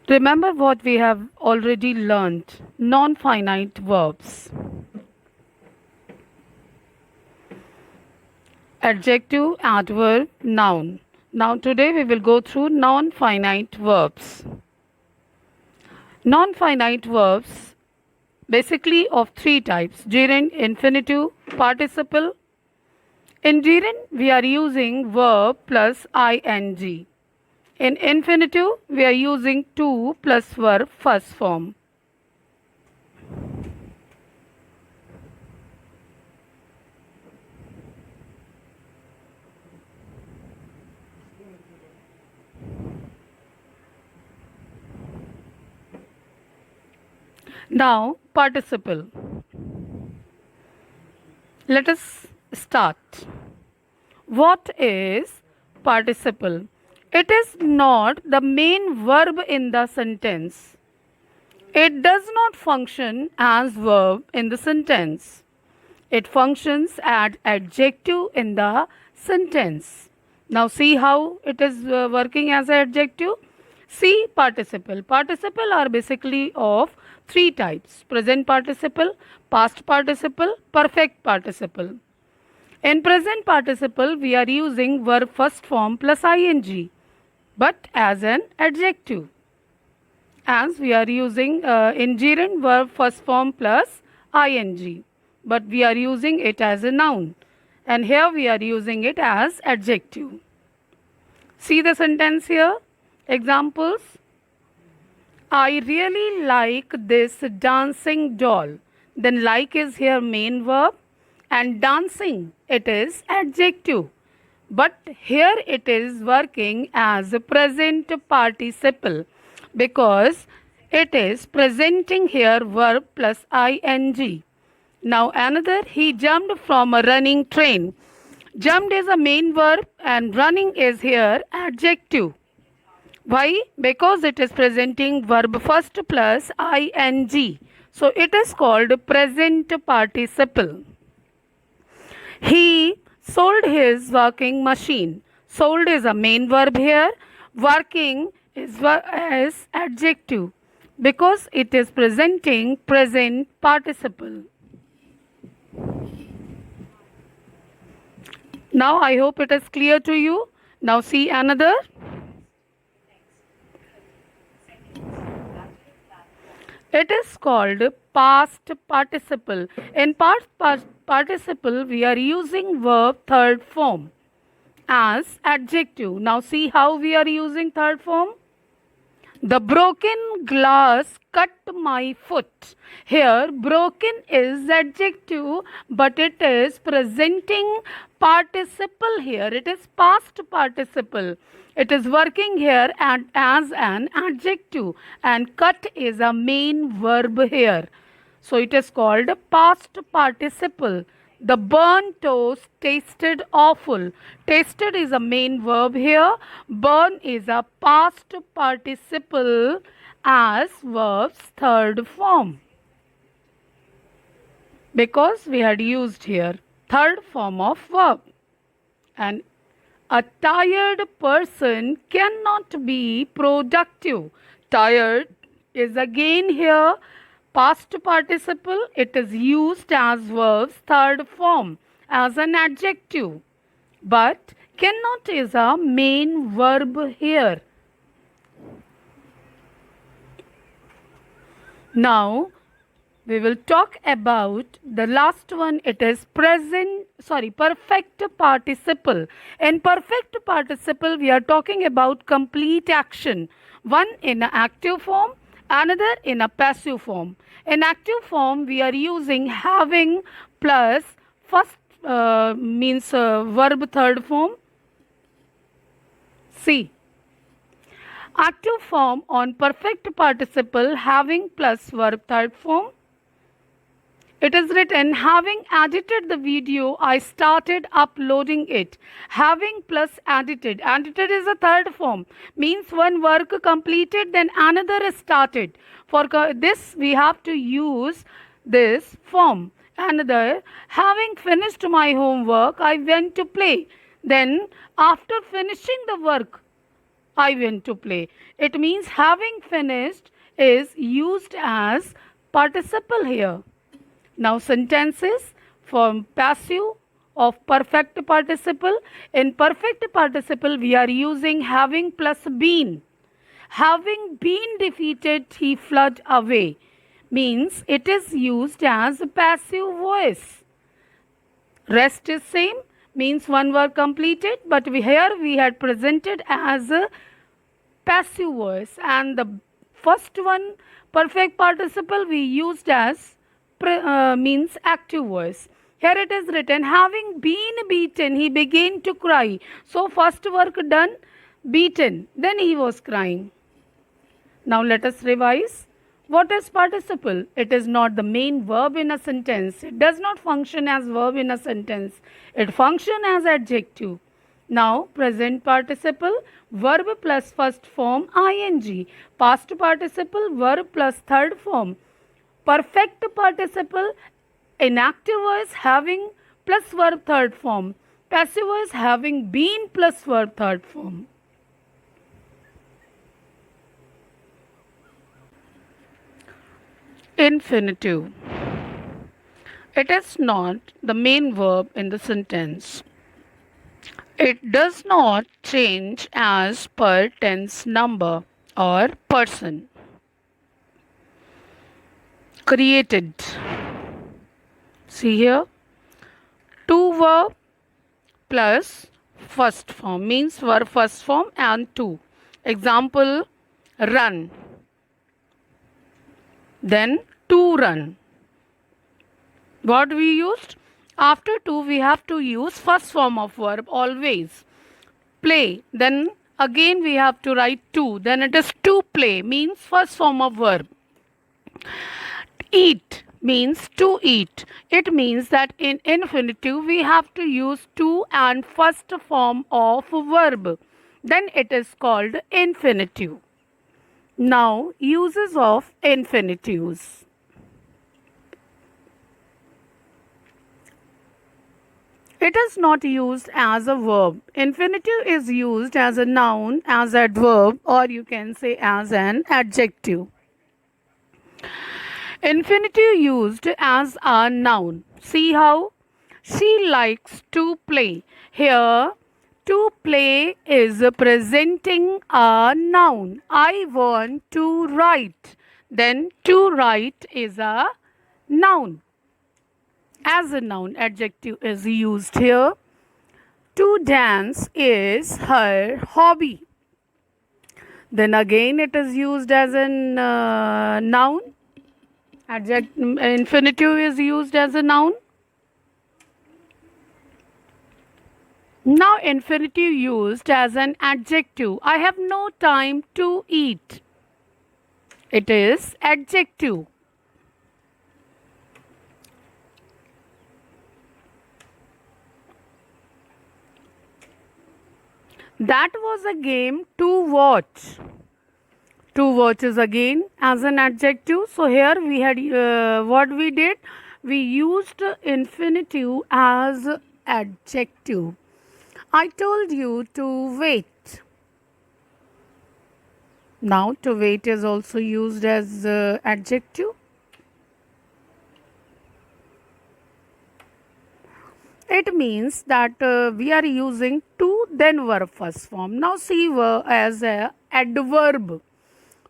Remember what we have already learned, non-finite verbs. Adjective, adverb, noun. Now today we will go through non-finite verbs. Non-finite verbs basically of three types: gerund, infinitive, participle. In gerund we are using verb plus ing. In infinitive we are using to plus verb first form. Now participle. Let us start. What is participle? It is not the main verb in the sentence. It does not function as verb in the sentence. It functions as adjective in the sentence. Now see how it is working as an adjective. See participle. Participle are basically of three types: present participle, past participle, perfect participle. In present participle, we are using verb first form plus ing, but as an adjective. As we are using in gerund verb first form plus ing, but we are using it as a noun. And here we are using it as adjective. See the sentence here. Examples. I really like this dancing doll. Then like is here main verb, and dancing it is adjective. But here it is working as a present participle because it is presenting here verb plus ing. Now another, he jumped from a running train. Jumped is a main verb and running is here adjective. Why? Because it is presenting verb first plus ing. So it is called present participle. He sold his working machine. Sold is a main verb here. Working is as adjective because it is presenting present participle. Now I hope it is clear to you. Now see another. It is called past participle. In past participle, we are using verb third form as adjective. Now see how we are using third form. The broken glass cut my foot. Here, broken is adjective, but it is presenting participle here. It is past participle. It is working here and as an adjective, and cut is a main verb here. So it is called past participle. The burnt toast tasted awful. Tasted is a main verb here. Burn is a past participle as verb's third form. Because we had used here third form of verb. And a tired person cannot be productive. Tired is again here past participle. It is used as verb's third form as an adjective, but cannot is a main verb here. Now we will talk about the last one. It is perfect participle. In perfect participle we are talking about complete action, one in an active form, another in a passive form. In active form we are using having plus first verb third form. See, active form on perfect participle having plus verb third form. It is written, having edited the video, I started uploading it. Having plus edited. Edited is a third form. Means one work completed, then another is started. For this, we have to use this form. Another, having finished my homework, I went to play. Then, after finishing the work, I went to play. It means having finished is used as participle here. Now sentences from passive of perfect participle. In perfect participle we are using having plus been. Having been defeated he fled away means it is used as a passive voice. Rest is same means one word completed, but here we had presented as a passive voice, and the first one perfect participle we used as means active voice. Here it is written having been beaten he began to cry. So first work done, beaten, then he was crying. Now let us revise. What is participle? It is not the main verb in a sentence. It does not function as verb in a sentence. It functions as adjective. Now present participle, verb plus first form ing. Past participle, verb plus third form. Perfect participle, inactive voice having plus verb third form. Passive voice having been plus verb third form. Infinitive. It is not the main verb in the sentence. It does not change as per tense number or person. Created. See here. To verb plus first form means verb first form and to. Example, run. Then to run. What we used? After to we have to use first form of verb always. Play. Then again we have to write to. Then it is to play means first form of verb. Eat means to eat. It means that in infinitive we have to use to and first form of verb. Then it is called infinitive. Now uses of infinitives. It is not used as a verb. Infinitive is used as a noun, as adverb, or you can say as an adjective. Infinitive used as a noun. See how? She likes to play. Here, to play is presenting a noun. I want to write. Then to write is a noun. As a noun, adjective is used here. To dance is her hobby. Then again it is used as a noun. Infinitive is used as a noun. Now infinitive used as an adjective. I have no time to eat. It is adjective. That was a game to watch. To watch is again as an adjective. So here we had what we did. We used infinitive as adjective. I told you to wait. Now to wait is also used as adjective. It means that we are using to then verb first form. Now see as a adverb.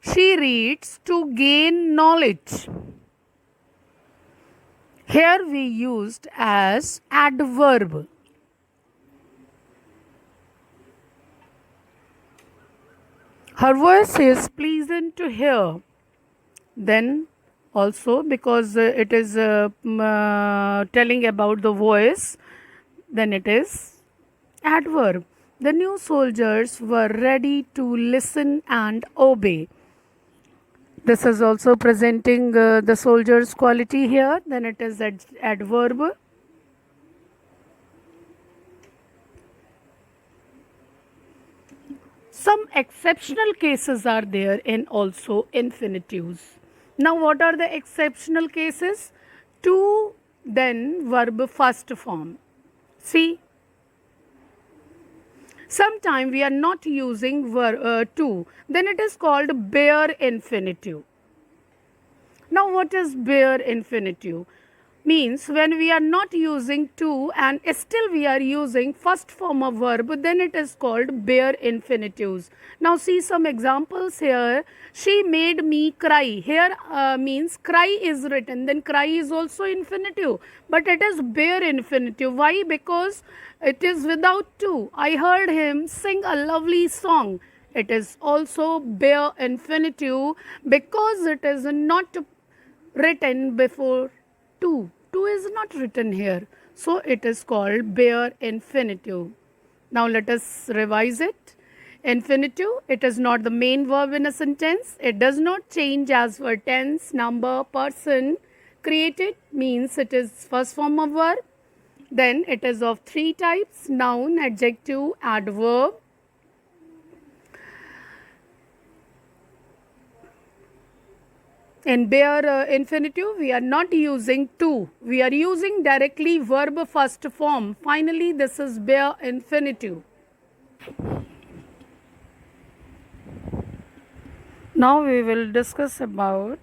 She reads to gain knowledge. Here we used as adverb. Her voice is pleasant to hear. Then also because it is telling about the voice, then it is adverb. The new soldiers were ready to listen and obey. This is also presenting the soldier's quality here. Then it is adverb. Some exceptional cases are there in also infinitives. Now what are the exceptional cases? To then verb first form. See, Sometime we are not using to, then it is called bare infinitive. Now, what is bare infinitive? Means when we are not using to and still we are using first form of verb, then it is called bare infinitives. Now, see some examples here. She made me cry. Here means cry is written, then cry is also infinitive, but it is bare infinitive. Why? Because it is without to. I heard him sing a lovely song. It is also bare infinitive because it is not written before to. To is not written here. So it is called bare infinitive. Now let us revise it. Infinitive, it is not the main verb in a sentence. It does not change as per tense, number, person. Created means it is first form of verb. Then it is of three types: noun, adjective, adverb. In bare infinitive, we are not using to. We are using directly verb first form. Finally, this is bare infinitive. Now we will discuss about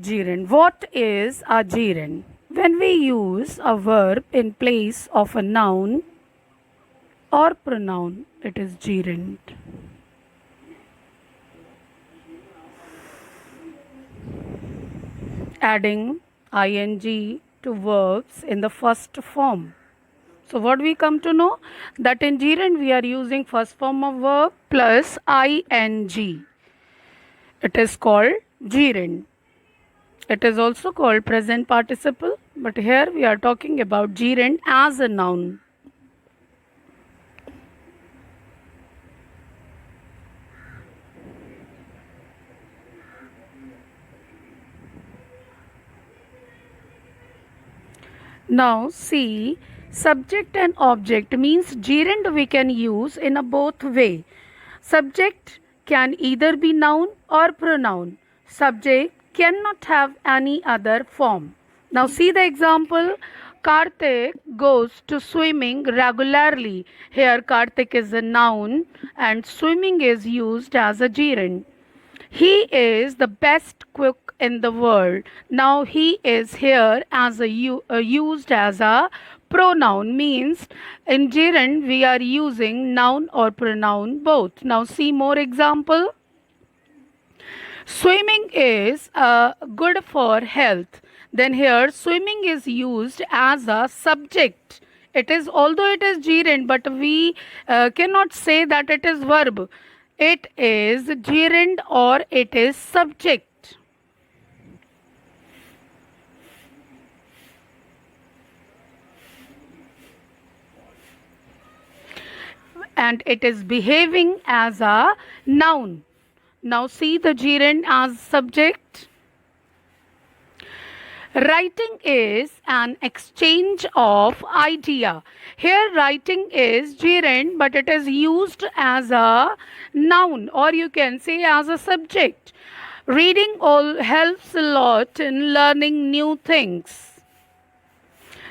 gerund. What is a gerund? When we use a verb in place of a noun or pronoun, it is gerund. Adding ing to verbs in the first form. So what we come to know, that in gerund we are using first form of verb plus ing. It is called gerund. It is also called present participle, but here we are talking about gerund as a noun. Now see, subject and object means gerund we can use in a both way. Subject can either be noun or pronoun. Subject cannot have any other form. Now see the example. Karthik goes to swimming regularly. Here Karthik is a noun and swimming is used as a gerund. He is the best cook in the world. Now he is here as used as a pronoun, means in gerund we are using noun or pronoun both. Now see more example. Swimming is good for health. Then here swimming is used as a subject. It is, although it is gerund, but we cannot say that it is verb. It is gerund or it is subject. And it is behaving as a noun. Now see the gerund as subject. Writing is an exchange of idea. Here writing is gerund, but it is used as a noun, or you can say as a subject. Reading all helps a lot in learning new things.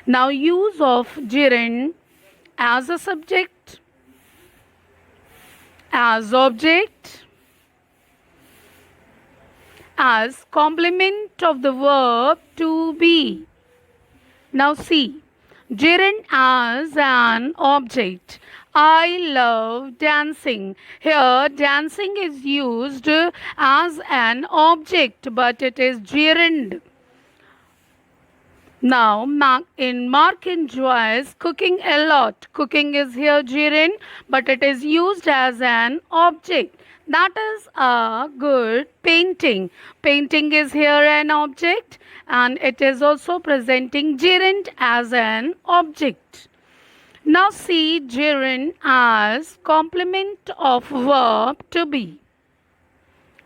Now use of gerund as a subject, as object, as complement of the verb to be. Now see, gerund as an object. I love dancing. Here dancing is used as an object, but it is gerund. Now Mark enjoys cooking a lot. Cooking is here gerund, but it is used as an object. That is a good painting. Painting is here an object and it is also presenting gerund as an object. Now see gerund as complement of verb to be.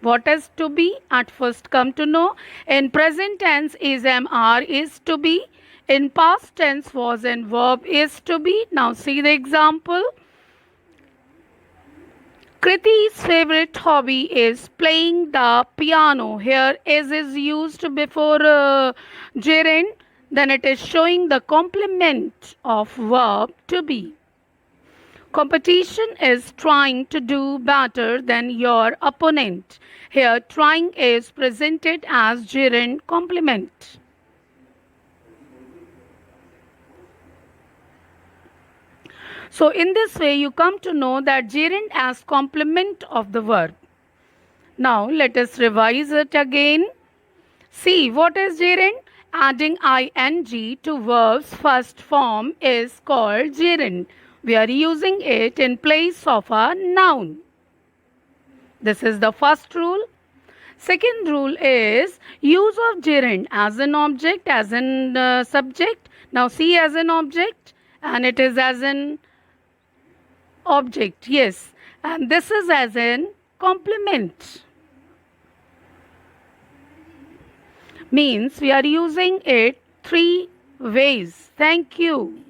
What is to be? At first come to know. In present tense is am are is to be. In past tense was and verb is to be. Now see the example. Kriti's favorite hobby is playing the piano. Here is used before gerund. then it is showing the complement of verb to be. Competition is trying to do better than your opponent. Here, trying is presented as gerund complement. So, in this way, you come to know that gerund as complement of the verb. Now, let us revise it again. See, what is gerund? Adding ing to verb's first form is called gerund. We are using it in place of a noun. This is the first rule. Second rule is use of gerund as an object, as an subject. Now see as an object and it is as an object, yes. And this is as an complement. Means we are using it three ways. Thank you.